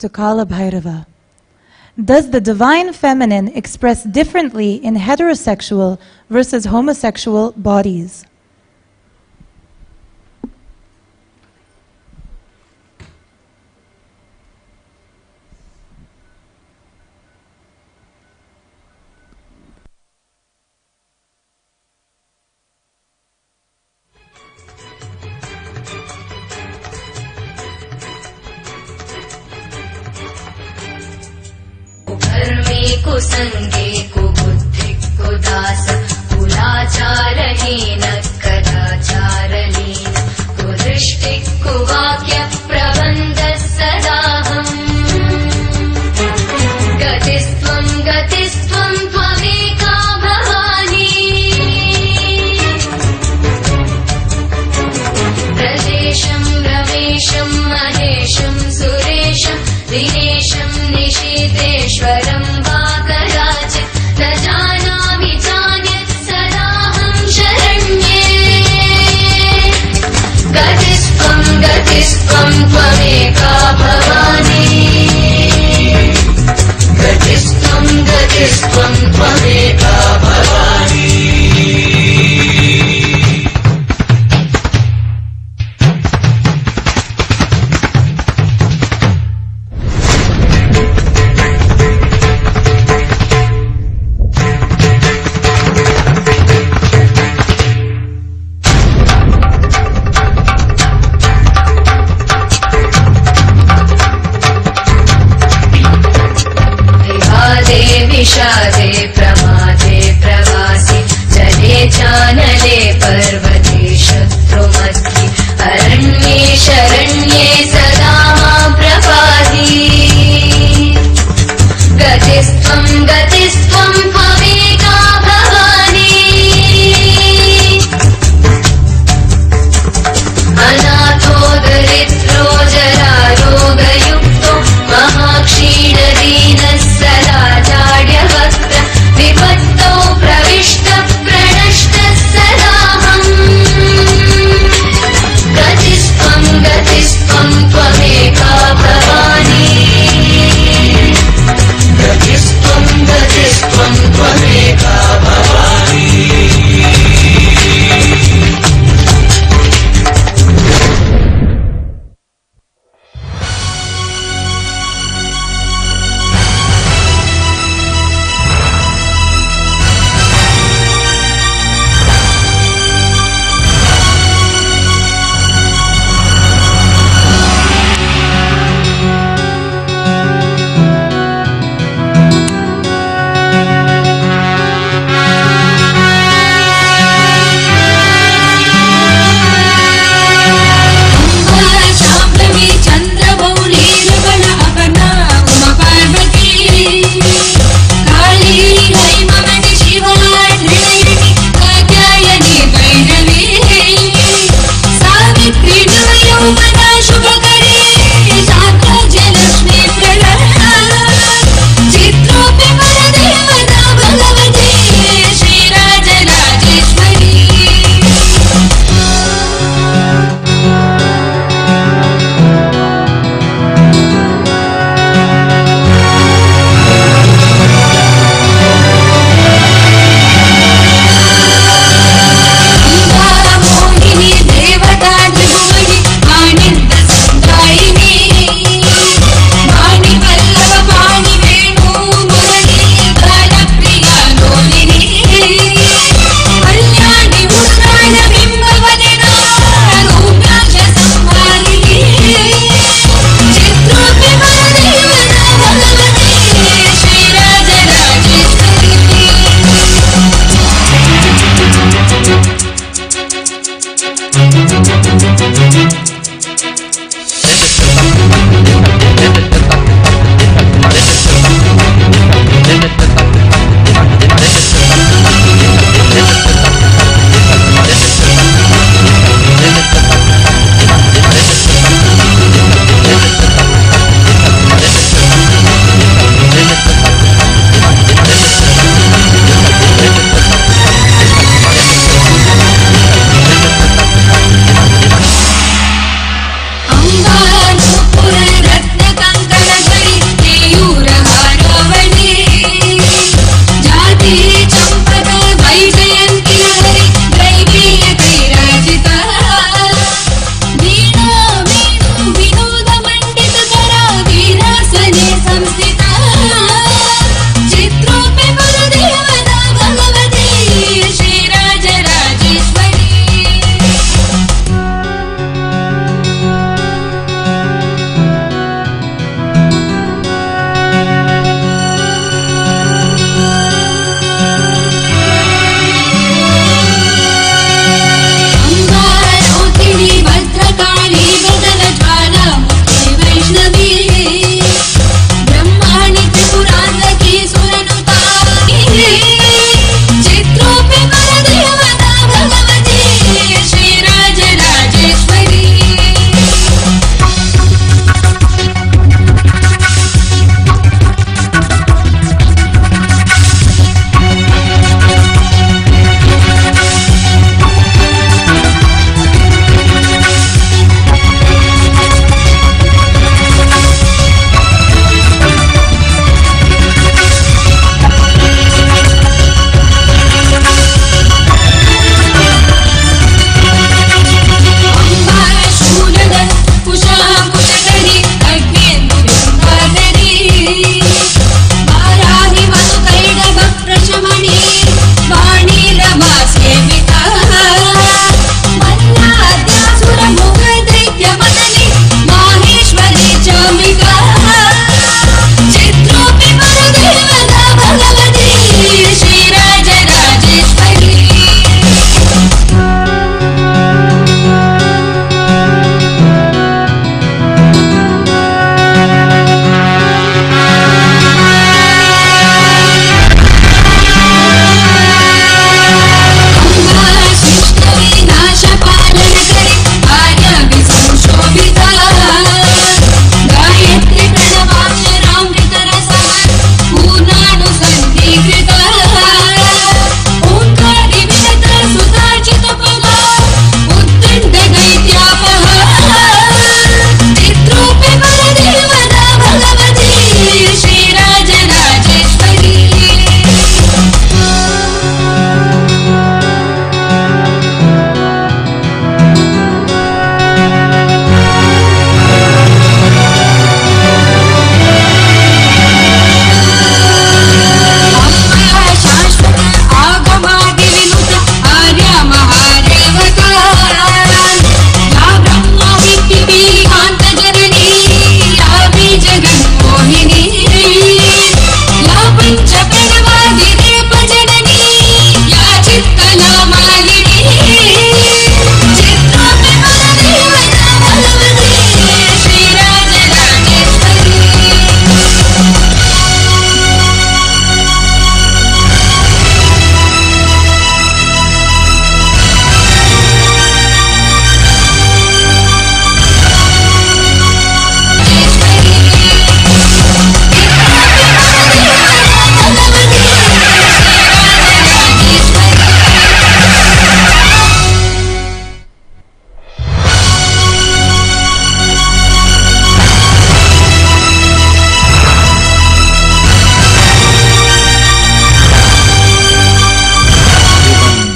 to Kala Bhairava. Does the divine feminine express differently in heterosexual versus homosexual bodies? कुसंगे कुबुद्धि कुदास कुलाचारहीन कदाचारलीन कुदृष्टि कुवाक्य प्रबन्ध सदाहम् गतिस्त्वं त्वमेका भवानी प्रदेशं रमेशं महेशं सुरेशं दिनेशं निशीतेश्वरं वा कदाचित् न जानामि जान्यत् सदाहं शरण्ये गतिस्त्वं त्वमेका भवानी गतिस्त्वं त्वमेका भवानी विषादे प्रमादे प्रवासी जले चानले पर्वते शत्रुमध्ये अरण्ये शरण्ये सदा मां प्रपाहि गतिस्त्वं त्वमेका भवानी अनाथो दरिद्रो जरारोगयुक्तो महाक्षीणदीनः सदा विपत्तौ प्रविष्ट प्रणष्ट सदाहम्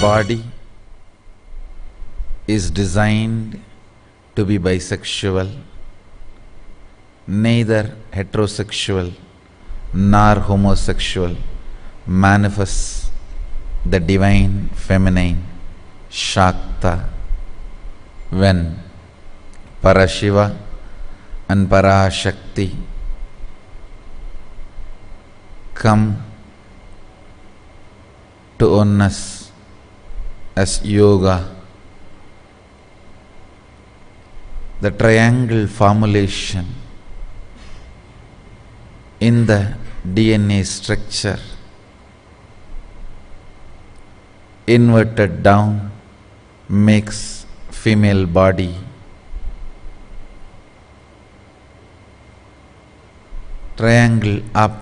body is designed to be bisexual, neither heterosexual nor homosexual, manifests the divine feminine Shakta when Parashiva and Parashakti come to oneness as yoga. The triangle formulation in the DNA structure inverted down makes female body. Triangle up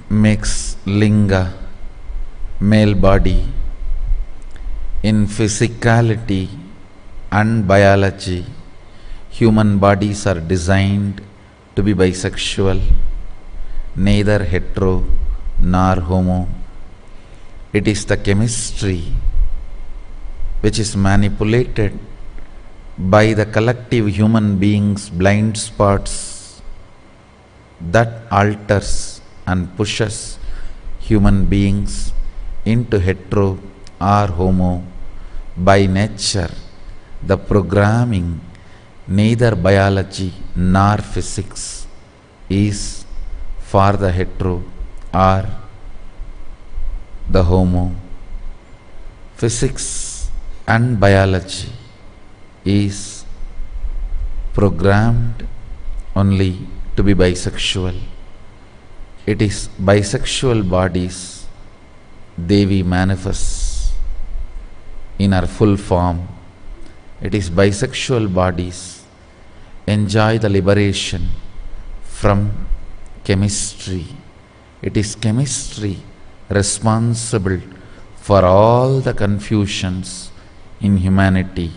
makes linga, male body. In physicality and biology, human bodies are designed to be bisexual, neither hetero nor homo. It is the chemistry which is manipulated by the collective human beings' blind spots that alters and pushes human beings into hetero or homo. By nature, the programming, neither biology nor physics, is for the hetero or the homo. Physics and biology is programmed only to be bisexual. It is bisexual bodies Devi manifests in her full form. It is bisexual bodies enjoy the liberation from chemistry. It is chemistry responsible for all the confusions in humanity.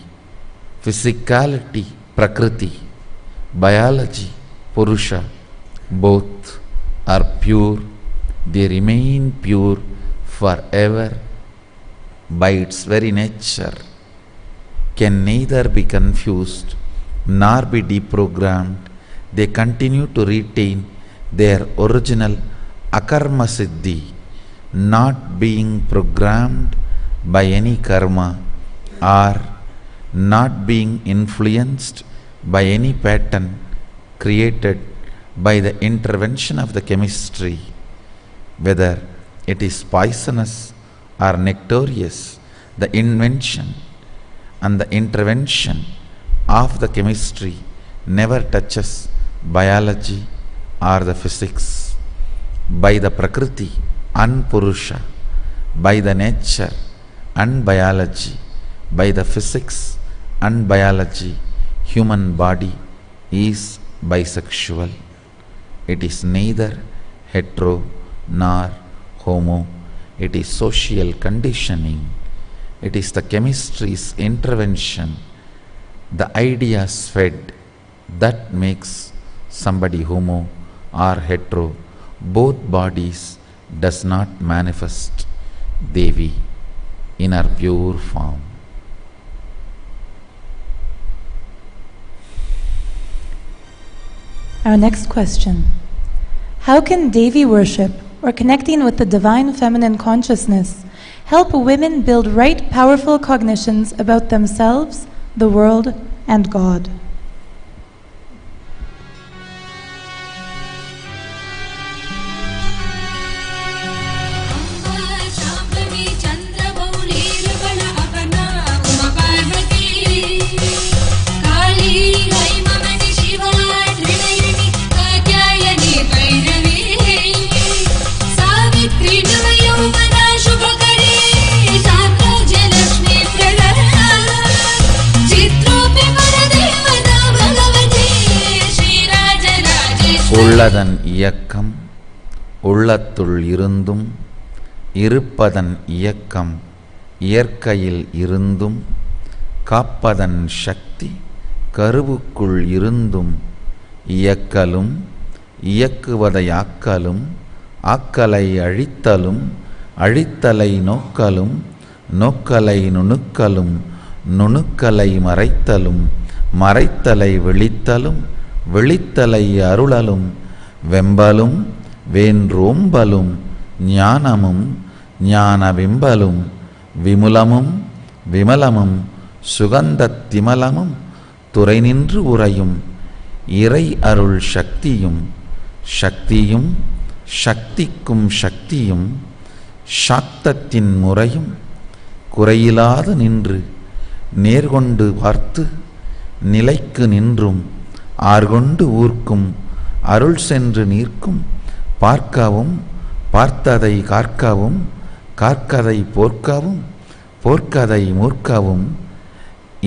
Physicality, Prakriti, biology, Purusha, both are pure. They remain pure forever by its very nature, can neither be confused nor be deprogrammed. They continue to retain their original akarma siddhi, not being programmed by any karma or not being influenced by any pattern created by the intervention of the chemistry, whether it is poisonous or nectareous. The invention and the intervention of the chemistry never touches biology or the physics. By the Prakriti and Purusha, by the nature and biology, by the physics and biology, human body is bisexual. It is neither hetero nor homo. It is social conditioning. It is the chemistry's intervention, the ideas fed, that makes somebody homo or hetero. Both bodies does not manifest Devi in her pure form. Our next question. How can Devi worship, or connecting with the divine feminine consciousness, help women build right, powerful cognitions about themselves, the world, and God? உள்ளதன் இயக்கம் உள்ளத்துள் இருந்தும் இருப்பதன் இயக்கம் இயற்கையில் இருந்தும் காப்பதன் சக்தி கருவுக்குள் இருந்தும் இயக்கலும் இயக்குவதை ஆக்கலும் ஆக்கலை அழித்தலும் அழித்தலை நோக்கலும் நோக்கலை நுணுக்கலும் நுணுக்கலை மறைத்தலும் மறைத்தலை விழித்தலும் விழித்தலை அருளலும் வெம்பலும் வேன்றோம்பலும் ஞானமும் ஞான விம்பலும் விமுலமும் விமலமும் சுகந்தத் திமலமும் துறை நின்று உறையும் இறை அருள் சக்தியும் சக்தியும் சக்திக்கும் சக்தியும் சாக்தத்தின் முறையும் குறையிலாது நின்று நேர்கொண்டு பார்த்து நிலைக்கு நின்றும் ஆர்கொண்டு ஊர்க்கும் அருள் சென்று நிற்கும் பார்க்கவும் பார்த்ததை காக்கவும் காக்கதை போர்க்கவும் போர்க்கதை மூர்க்கவும்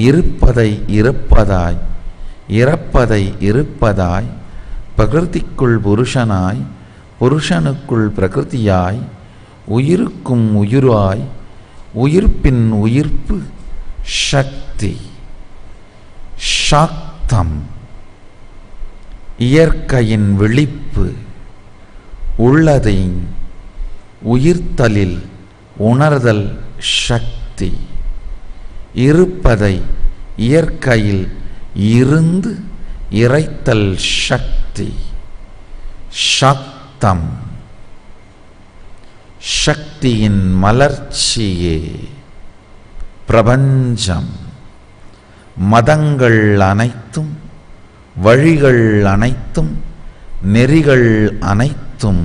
இருப்பதை இருப்பதாய் இறப்பதை இருப்பதாய் பிரகிருதிக்குள் புருஷனாய் புருஷனுக்குள் பிரகிருதியாய் உயிருக்கும் உயிராய் உயிர்ப்பின் உயிர்ப்பு சக்தி சாக்தம் இயற்கையின் விழிப்பு உள்ளதை உயிர்த்தலில் உணர்தல் சக்தி இருப்பதை இயற்கையில் இருந்து இறைத்தல் சக்தி சாக்தம் சக்தியின் மலர்ச்சியே பிரபஞ்சம் மதங்கள் அனைத்தும் வழிகள் அனைத்தும் நெறிகள் அனைத்தும்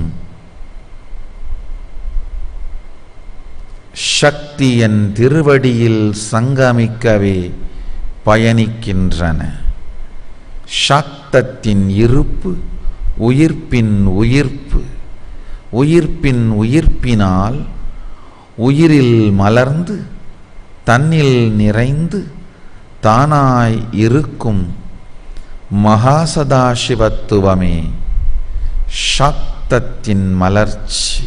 சக்தியின் திருவடியில் சங்கமிக்கவே பயணிக்கின்றன. சாக்தத்தின் இருப்பு உயிர்ப்பின் உயிர்ப்பு, உயிர்ப்பின் உயிர்ப்பினால் உயிரில் மலர்ந்து தன்னில் நிறைந்து தானாய் இருக்கும் மகாசதாசிவத்துவமே சாக்தத்தின் மலர்ச்சி.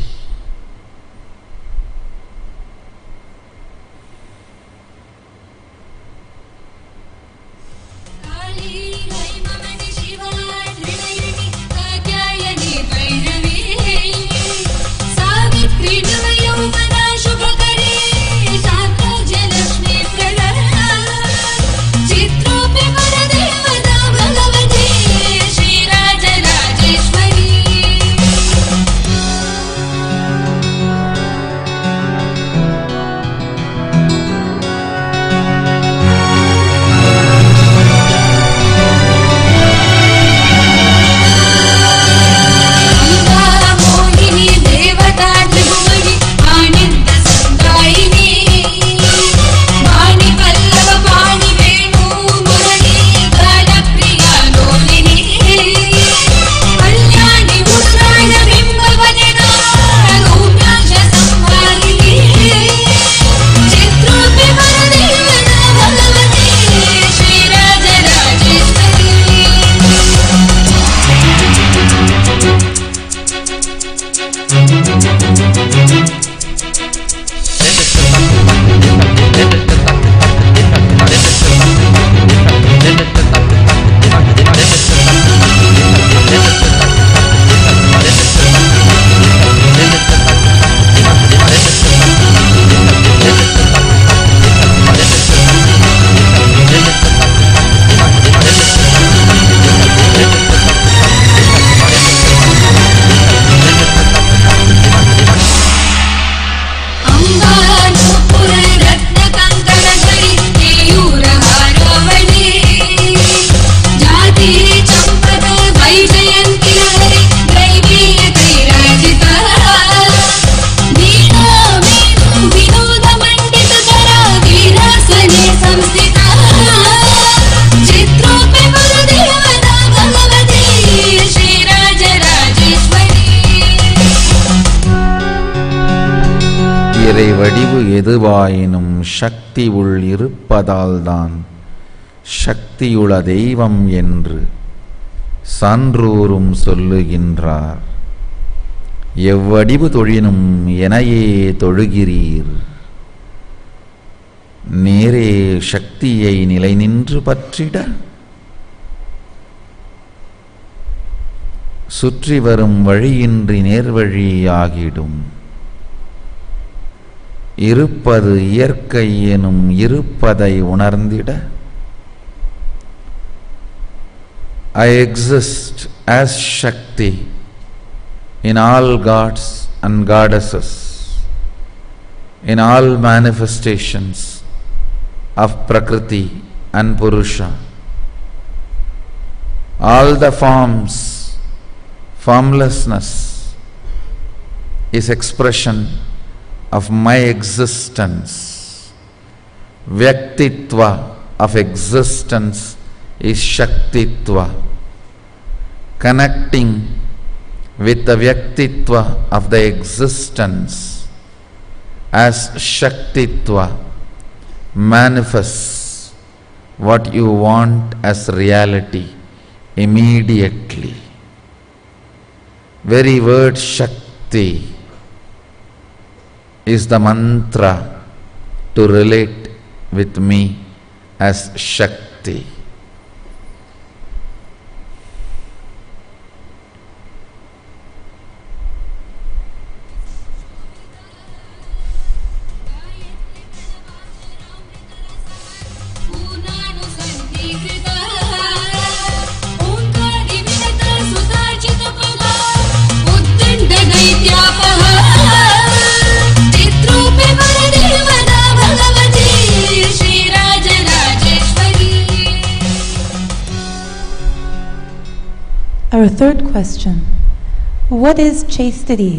வடிவு எதுவாயினும் சக்தி உள் இருப்பதால்தான் சக்தியுள தெய்வம் என்று சான்றோரும் சொல்லுகின்றார். எவ்வடிவு தொழினும் எனையே தொழுகிறீர், நேரே சக்தியை நிலை நின்று பற்றிட சுற்றி வரும் வழியின்றி நேர்வழியாகிடும். இருப்பது இயற்கை எனும் இருப்பதை உணர்ந்திட I exist as Shakti in all gods and goddesses, in all manifestations of Prakriti and Purusha. All the forms, formlessness is expression of my existence. Vyaktitva of existence is Shaktitva. Connecting with the Vyaktitva of the existence as Shaktitva manifests what you want as reality immediately. Very word Shakti is the mantra to relate with me as Shakti. Our third question: what is chastity,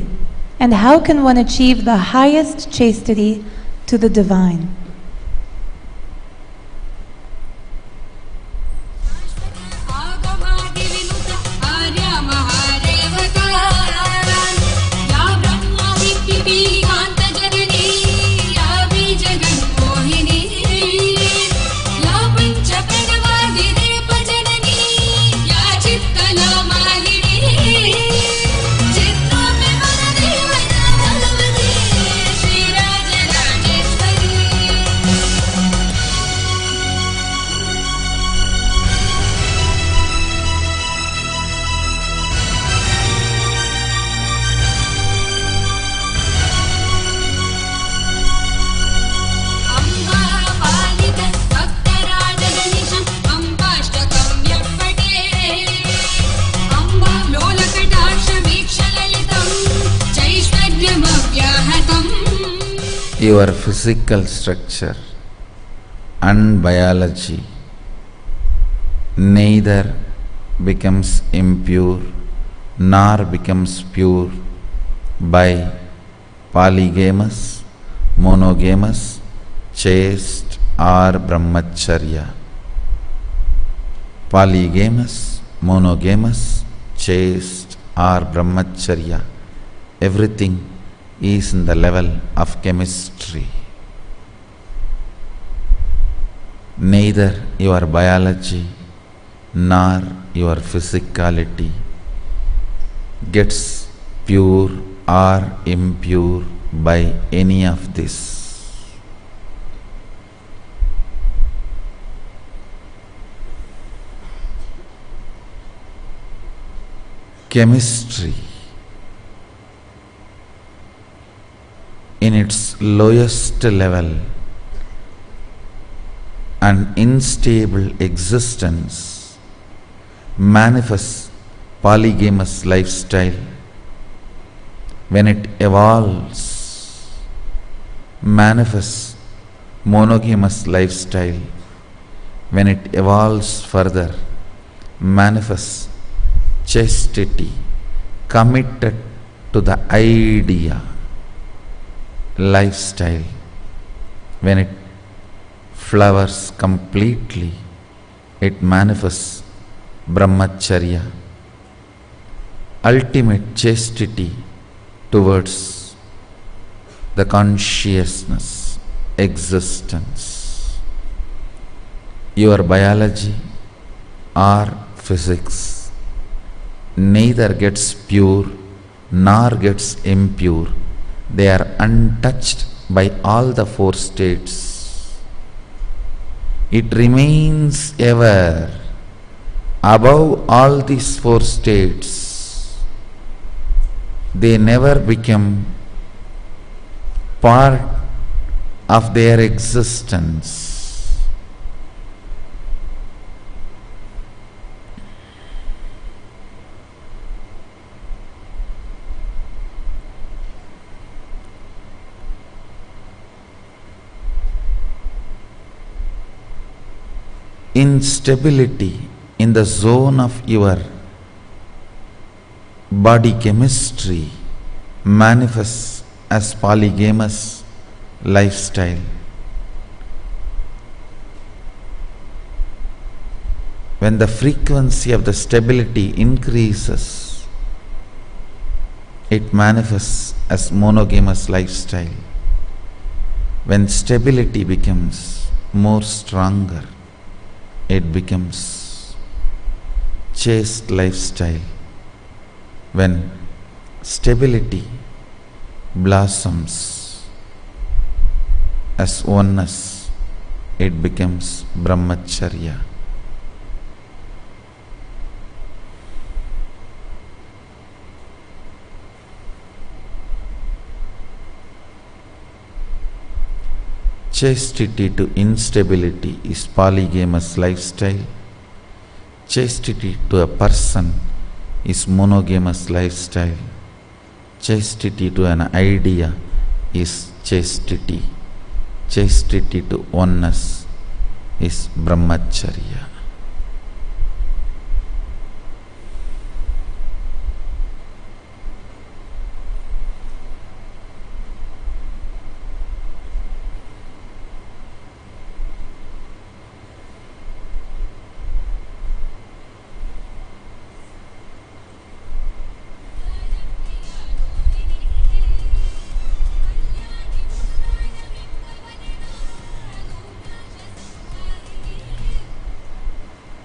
and how can one achieve the highest chastity to the divine? Your physical structure and biology neither becomes impure nor becomes pure by polygamous, monogamous, chaste or brahmacharya. Polygamous, monogamous, chaste or brahmacharya, everything is in the level of chemistry. Neither your biology nor your physicality gets pure or impure by any of this. Chemistry in its lowest level and unstable existence manifests polygamous lifestyle. When it evolves, manifests monogamous lifestyle. When it evolves further, manifests chastity, committed to the idea lifestyle. When it flowers completely, it manifests brahmacharya, ultimate chastity towards the consciousness, existence. Your biology or physics neither gets pure nor gets impure. They are untouched by all the four states. It remains ever above all these four states. They never become part of their existence. Instability in the zone of your body chemistry manifests as polygamous lifestyle. When the frequency of the stability increases, it manifests as monogamous lifestyle. When stability becomes more stronger, it becomes chaste lifestyle. When stability blossoms as oneness, it becomes brahmacharya. Chastity to instability is polygamous lifestyle. Chastity to a person is monogamous lifestyle. Chastity to an idea is chastity. Chastity to oneness is brahmacharya.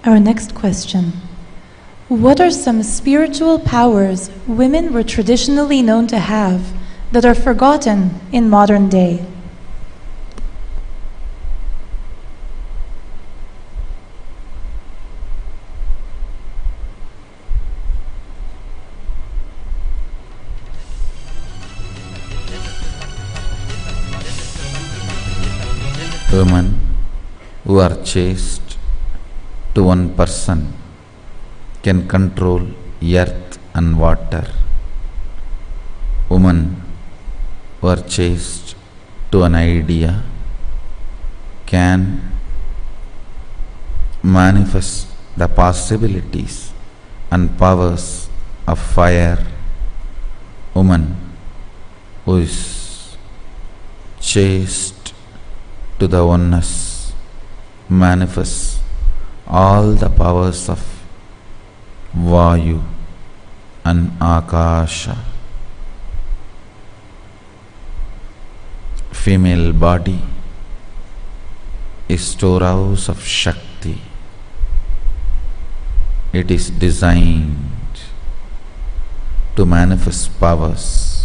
Our next question. What are some spiritual powers women were traditionally known to have that are forgotten in modern day? Women who are chaste to one person can control earth and water. Women who are chaste to an idea can manifest the possibilities and powers of fire. Woman who is chaste to the oneness manifests all the powers of Vayu and Akasha. Female body is storehouse of Shakti. It is designed to manifest powers.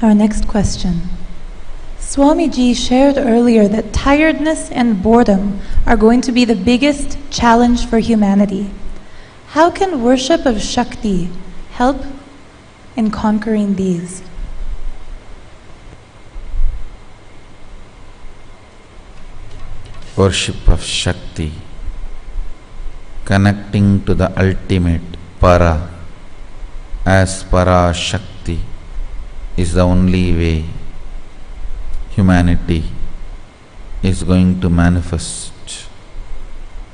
Our next question. Swamiji shared earlier that tiredness and boredom are going to be the biggest challenge for humanity. How can worship of Shakti help in conquering these? Worship of Shakti, connecting to the ultimate Para as Para Shakti, is the only way humanity is going to manifest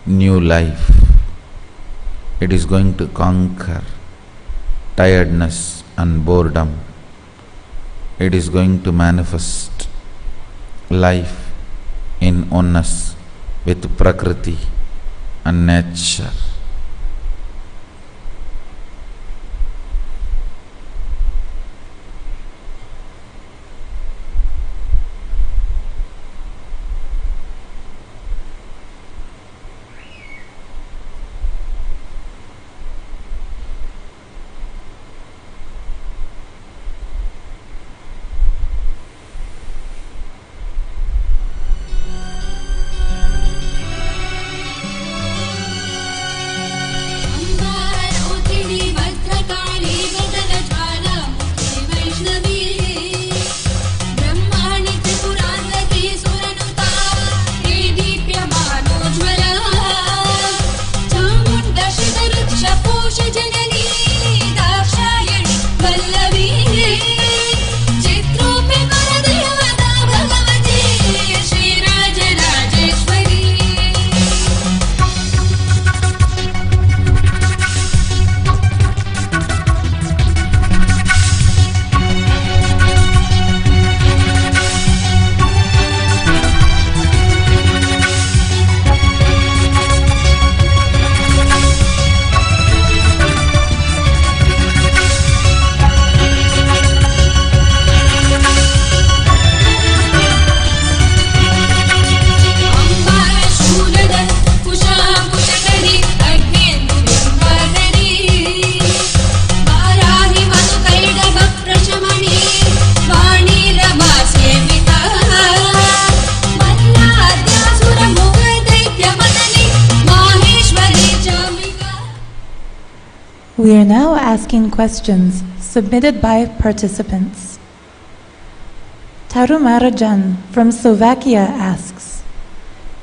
new life. It is going to conquer tiredness and boredom. It is going to manifest life in oneness with Prakriti and nature. We are now asking questions submitted by participants. Tarumarajan from Slovakia asks,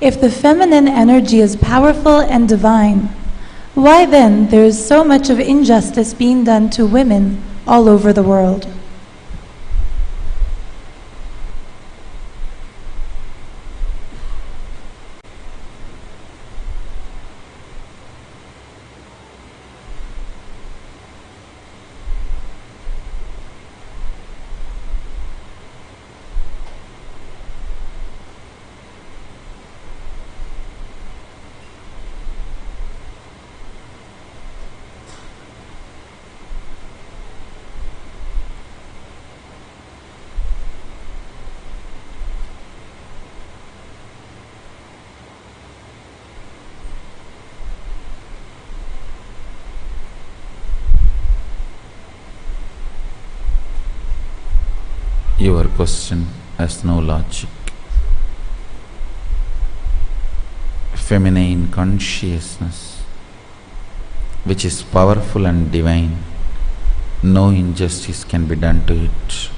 if the feminine energy is powerful and divine, why then there is so much of injustice being done to women all over the world? Your question has no logic. Feminine consciousness, which is powerful and divine, no injustice can be done to it.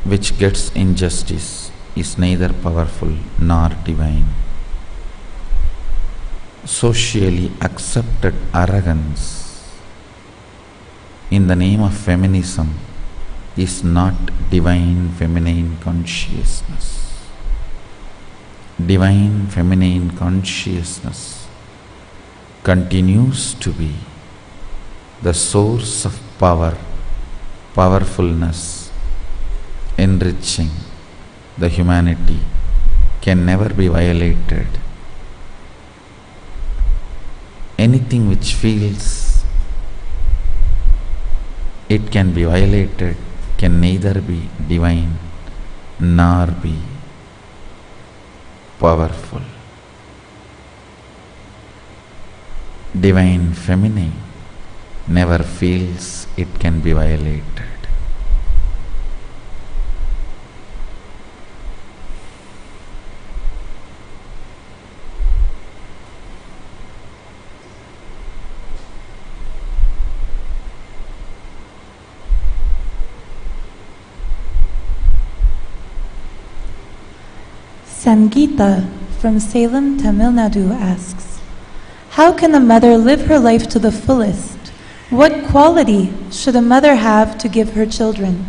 Which gets injustice is neither powerful nor divine. Socially accepted arrogance in the name of feminism is not divine feminine consciousness. Divine feminine consciousness continues to be the source of power, powerfulness, enriching the humanity, can never be violated. Anything which feels it can be violated can neither be divine nor be powerful. Divine feminine never feels it can be violated. Sangeeta from Salem, Tamil Nadu asks, how can a mother live her life to the fullest? What quality should a mother have to give her children?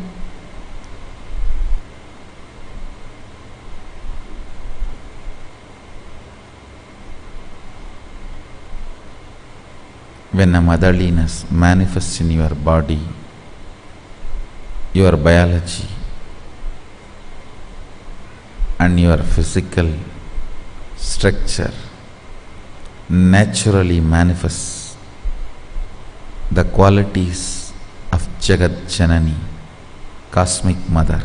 When a motherliness manifests in your body, your biology, and your physical structure naturally manifests the qualities of Jagat Janani, Cosmic Mother.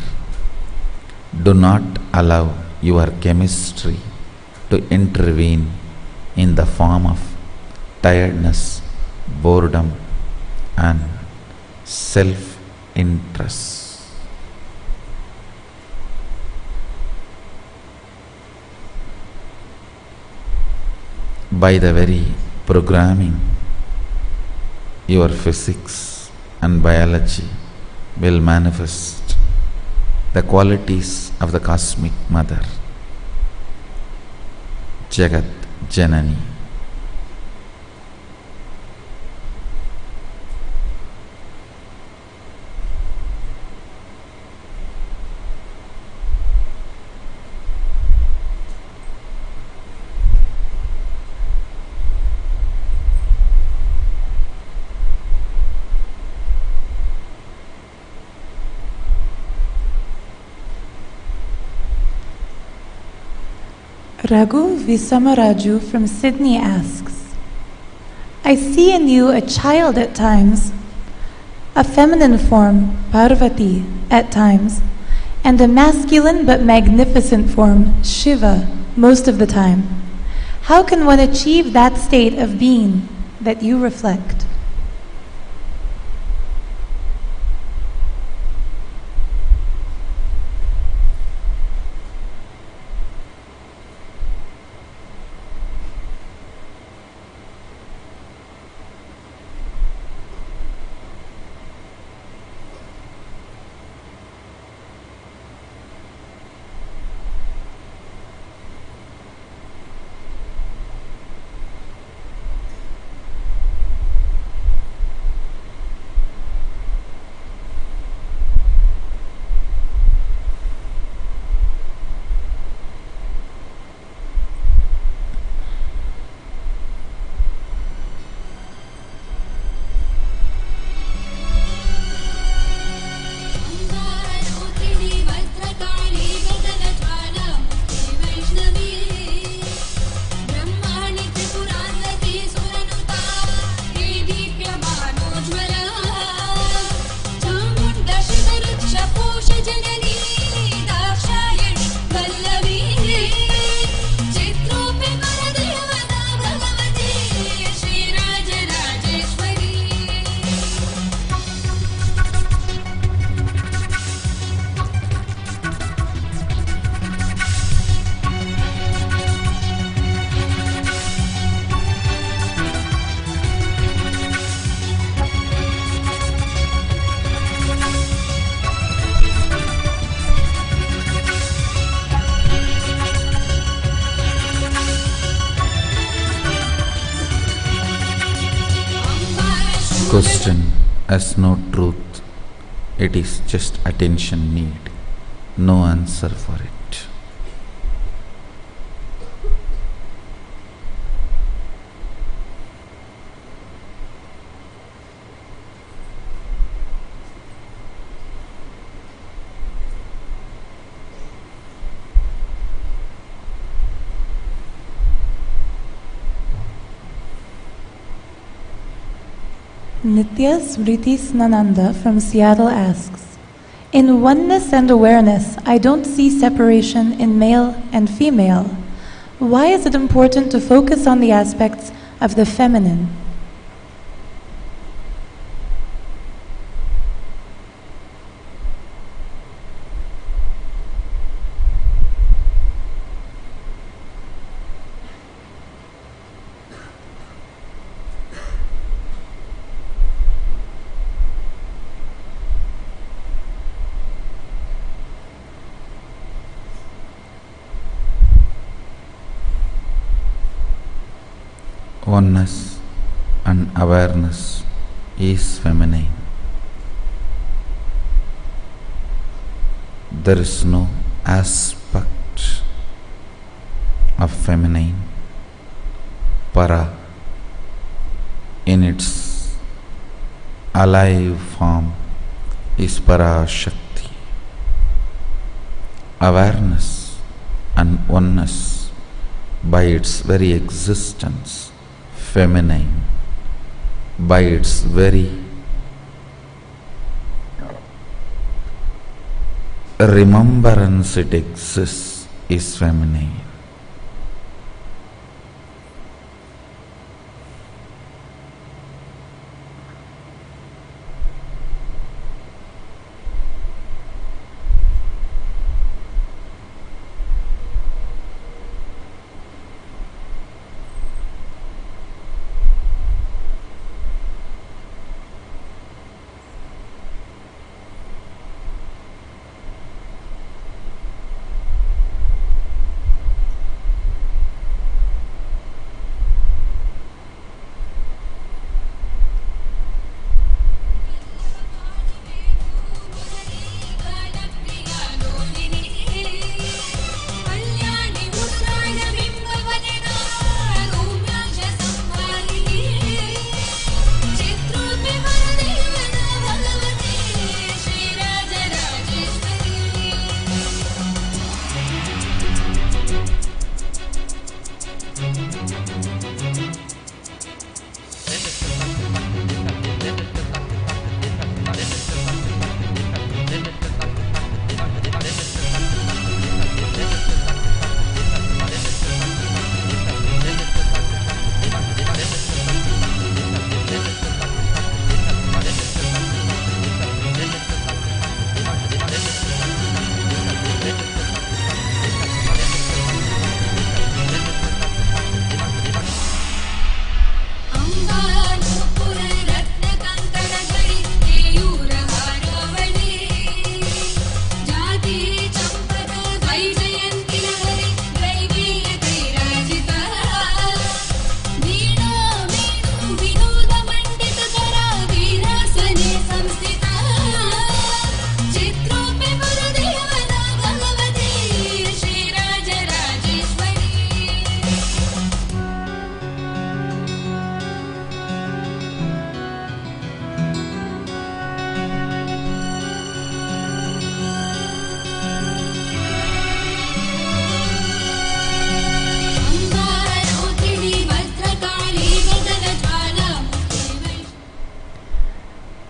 Do not allow your chemistry to intervene in the form of tiredness, boredom, and self-interest. By the very programming, your physics and biology will manifest the qualities of the Cosmic Mother, Jagat Janani. Raghu Visamaraju from Sydney asks, I see in you a child at times, a feminine form, Parvati, at times, and a masculine but magnificent form, Shiva, most of the time. How can one achieve that state of being that you reflect? Question has no truth, it is just attention need, no answer for it. Nitya Smriti Snananda from Seattle asks, in oneness and awareness, I don't see separation in male and female. Why is it important to focus on the aspects of the feminine? Oneness and awareness is feminine. There is no aspect of feminine, para, in its alive form is para Shakti. Awareness and oneness by its very existence, feminine, by its very remembrance it exists, is feminine.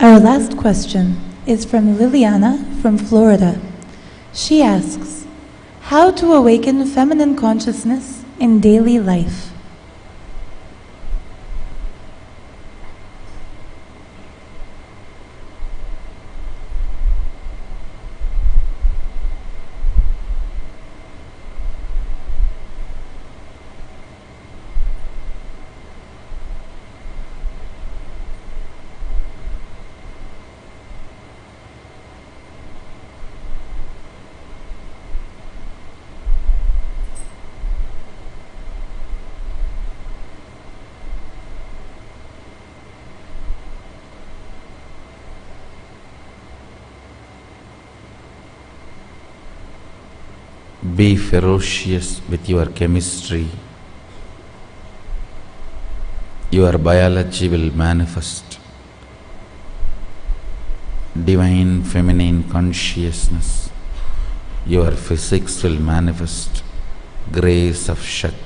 Our last question is from Liliana from Florida. She asks, how to awaken feminine consciousness in daily life? Be ferocious with your chemistry. Your biology will manifest divine feminine consciousness. Your physics will manifest grace of Shakti.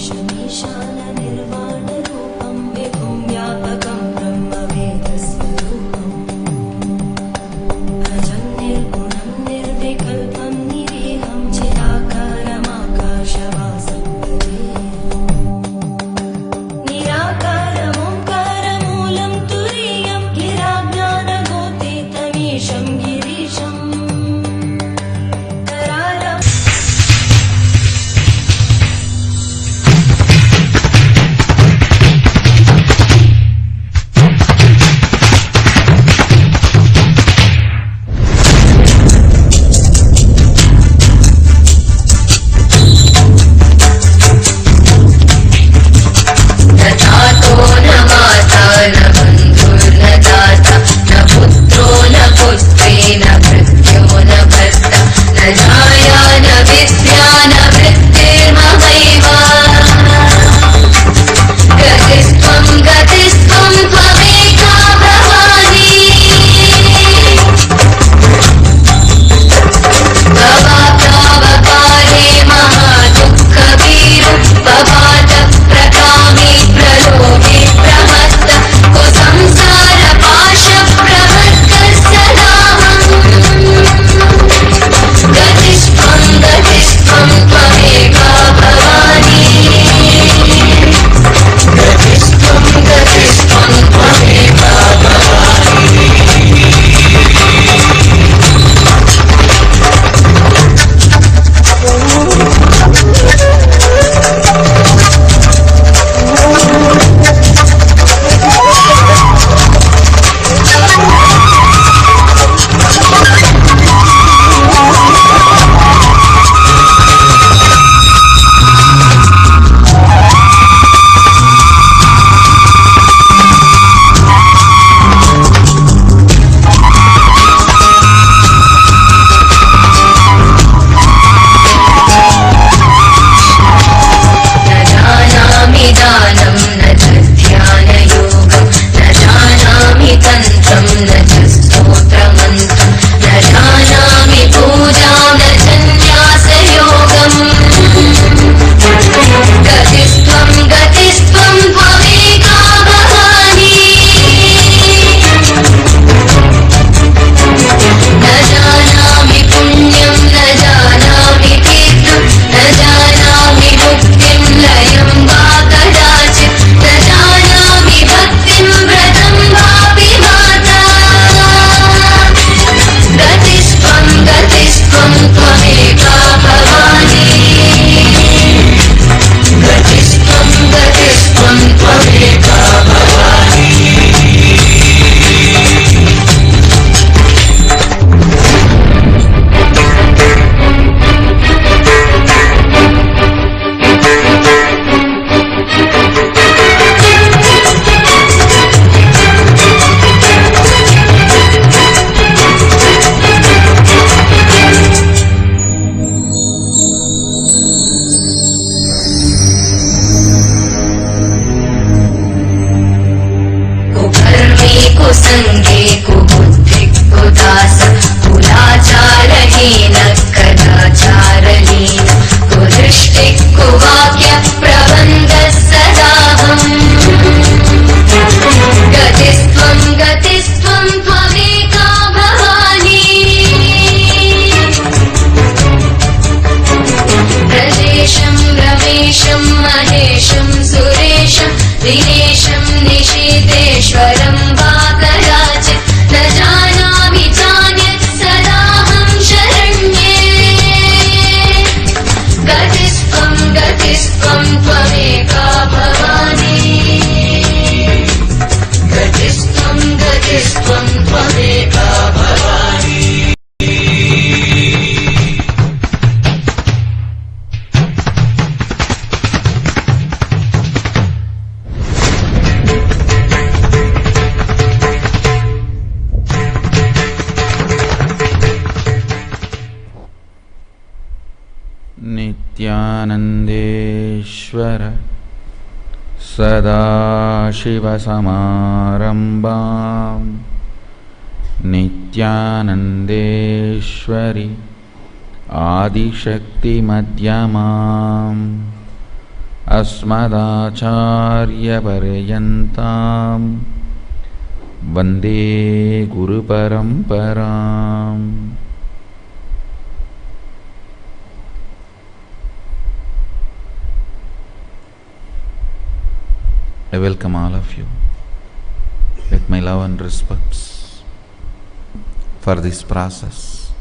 ईशमीशाननिर्वाणरूपं विभुं व्यापकं ब्रह्मवेदस्वरूपम् अजं निर्गुणं निर्विकल्पं निरीहं चिदाकारमाकाशवासं निराकारमोङ्कारमूलं तुरीयं गिराज्ञानगोतीतमीशं गिरीशम् नित्यानन्देश्वर सदाशिवसमारम्भां नित्यानन्देश्वरि आदिशक्तिमध्यमाम् अस्मदाचार्यपर्यन्तां वन्दे गुरुपरम्पराम्. I welcome all of you with my love and respects for this process.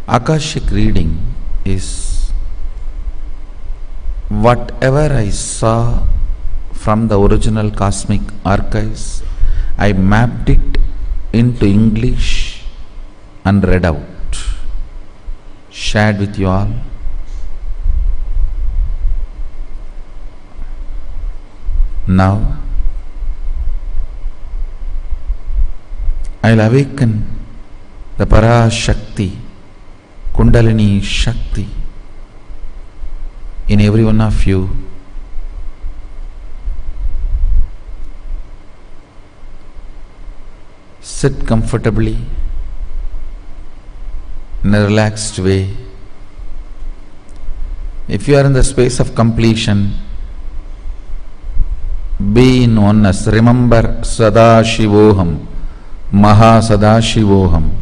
Akashic reading is whatever I saw from the original cosmic archives, I mapped it into English and read out, shared with you all. Now, I'll awaken the Parashakti, Kundalini Shakti in every one of you. Sit comfortably in a relaxed way. If you are in the space of completion, be in oneness. Remember Sadashivoham, Maha Sadashivoham.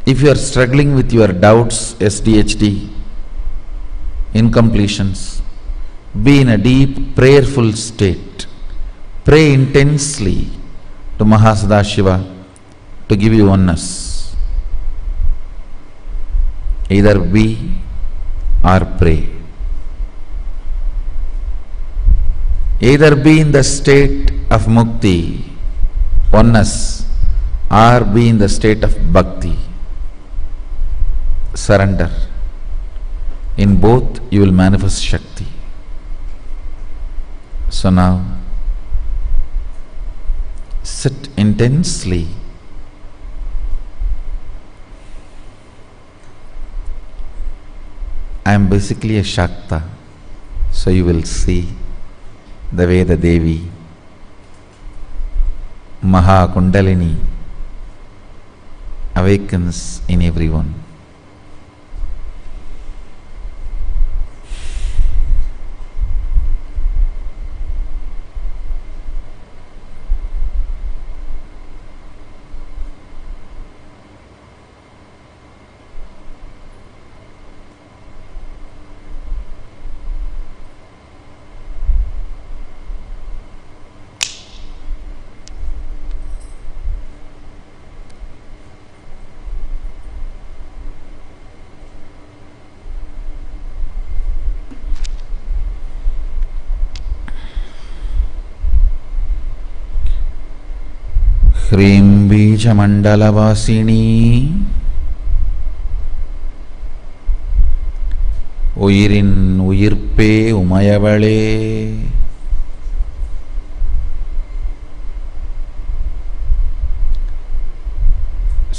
If you are struggling with your doubts, SDHD, incompletions, be in a deep prayerful state. Pray intensely to Maha Sadashiva to give you oneness. Either be or pray. Either be in the state of mukti, oneness, or be in the state of bhakti, surrender. In both you will manifest Shakti. So now, sit intensely. I am basically a Shakta, so you will see the way the Devi, Maha Kundalini, awakens in everyone. ह्रीं बीजमण्डलवासिनी உயிரின் உயிர்ப்பே உமையவளே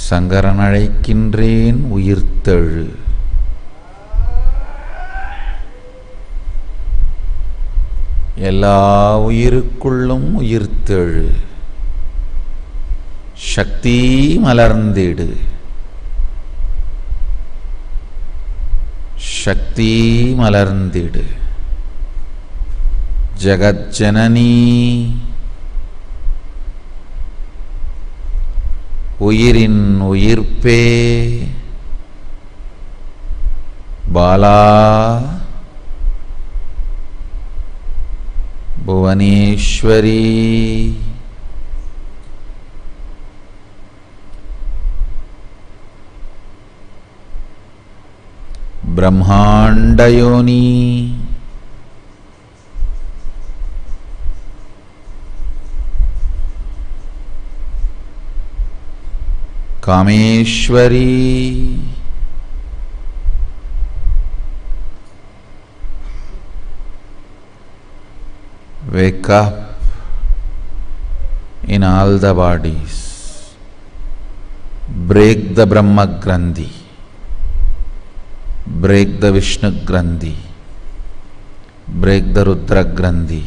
சங்கரன் அழைக்கின்றேன் உயிர்த்தெழு. எல்லா உயிருக்குள்ளும் உயிர்த்தெழு. சக்தி மலர்ந்திடு. சக்தி மலர்ந்திடு. ஜகஜனனி உயிரின் உயிர்ப்பே Bala Bhuvaneswari ब्रह्मांडयोनी Kameshwari wake up in all the bodies. Break the Brahma Grandhi. Break the Vishnu Grandhi, break the Rudra Grandhi,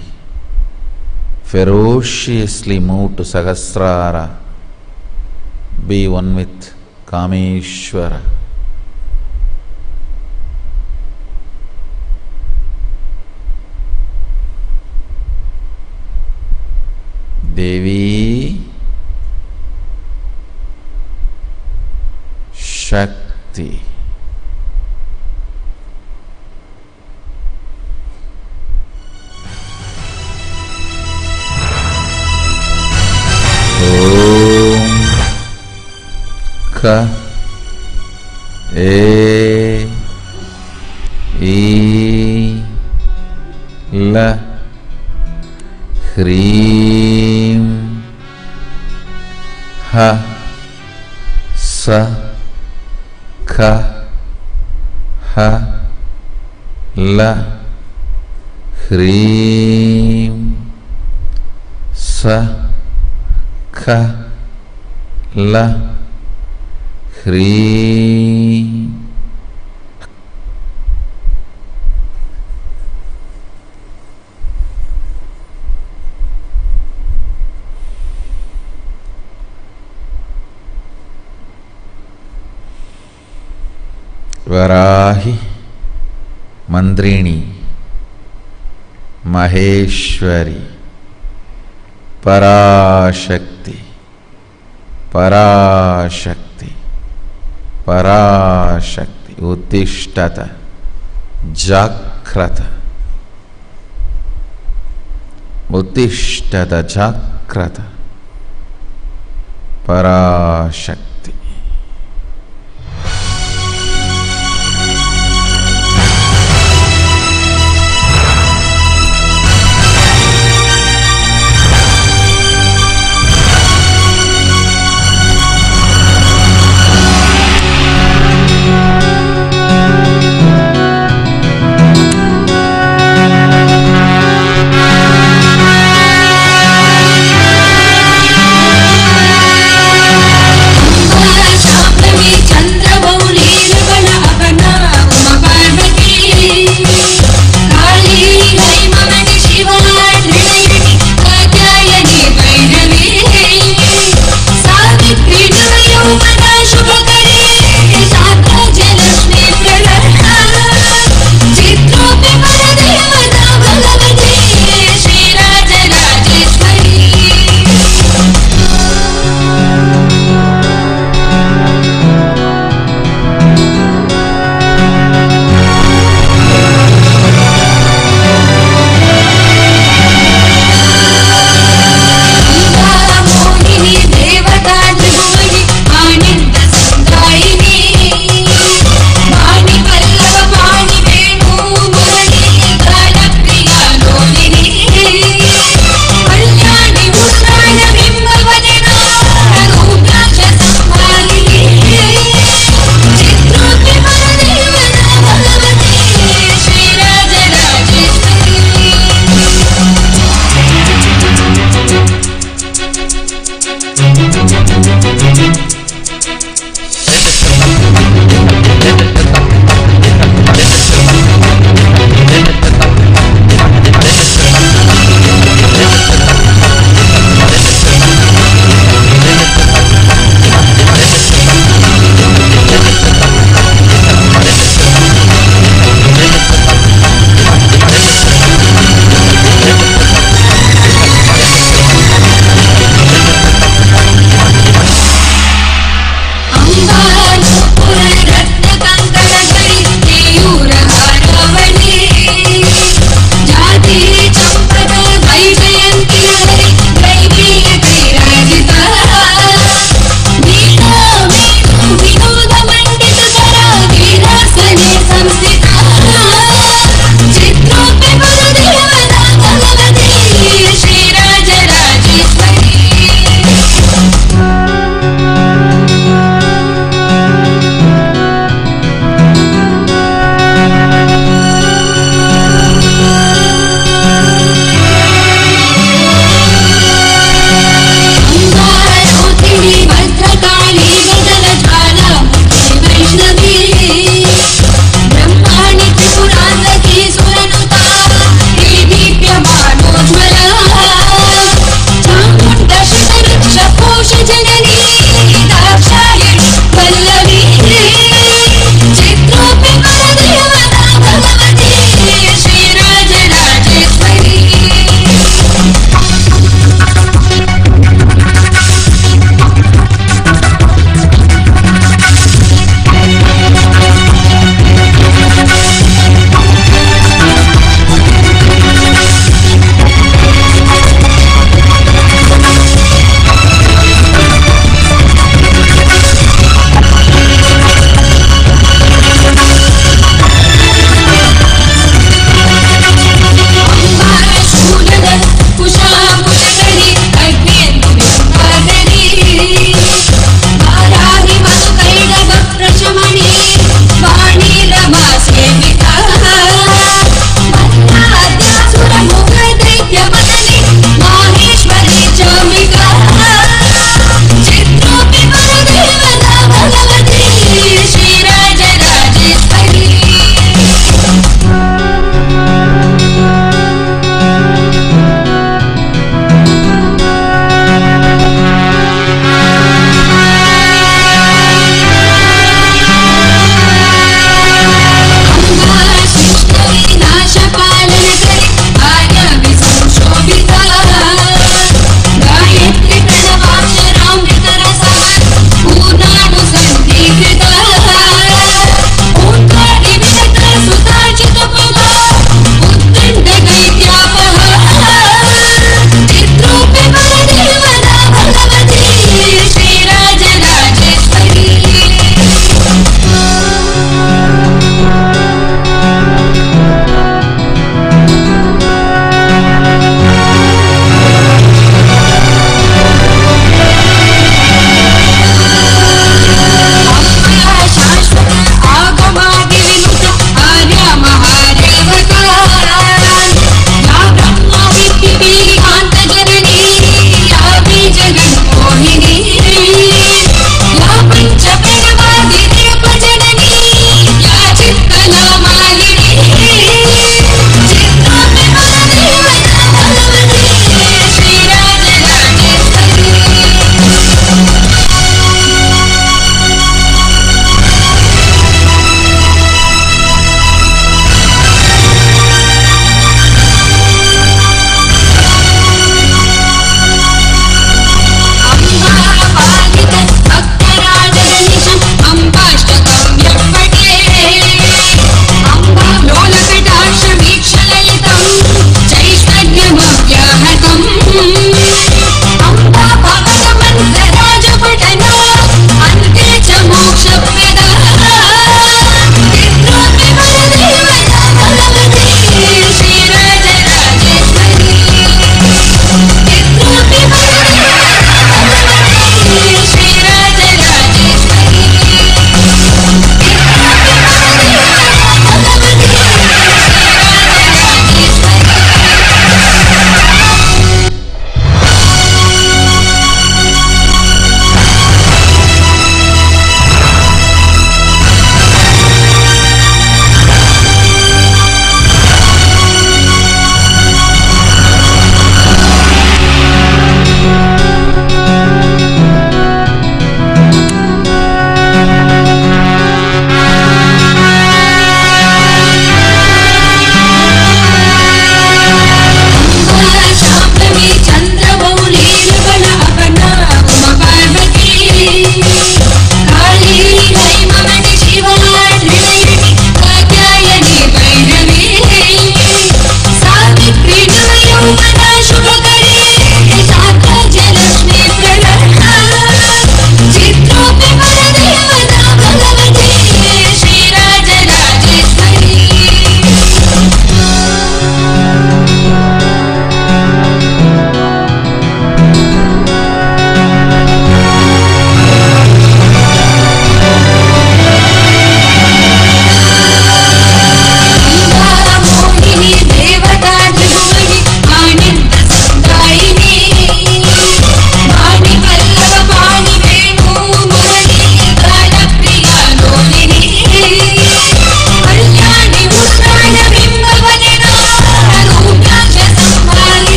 ferociously move to Sahasrara, be one with Kameshwara. देवी शक्ति। ओम क ए ई ल ह्रीं ह स ख ह ल ह्रीं स ख ल ह्रीं। वराहि मंद्रिणी महेश्वरी पराशक्ति पराशक्ति पराशक्ति उत्तिष्ठत जाग्रत उत्तिष्ठत जाग्रत पराशक्ति।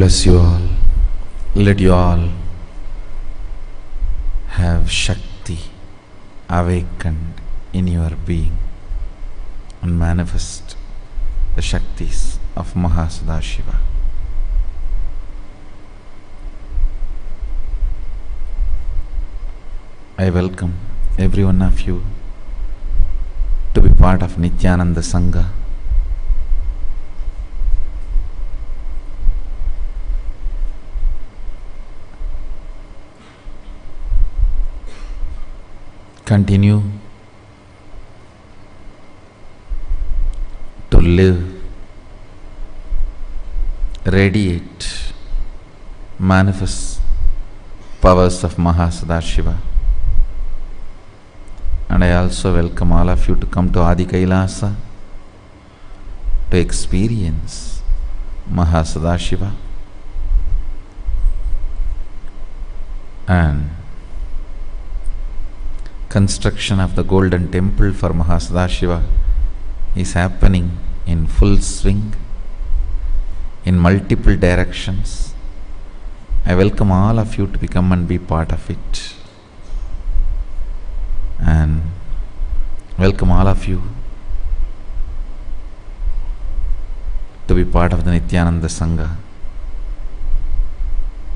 bless you all. Let you all have Shakti awakened in your being and manifest the Shaktis of Mahasadashiva. I welcome every one of you to be part of Nityananda Sangha. Continue to live, radiate, manifest powers of Mahasadashiva. And I also welcome all of you to come to Adi Kailasa to experience Mahasadashiva and construction of the golden temple for Mahasadashiva is happening in full swing in multiple directions. I welcome all of you to come and be part of it, and welcome all of you to be part of the Nityananda Sangha.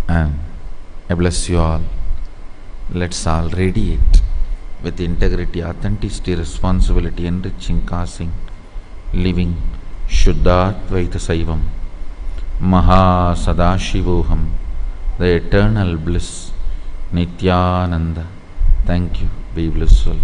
And I bless you all. Let's all radiate with integrity, authenticity, responsibility, enriching, causing, living Shuddhadvaita Saivam Mahasadashivoham, the eternal bliss Nityananda. Thank you. Be blissful.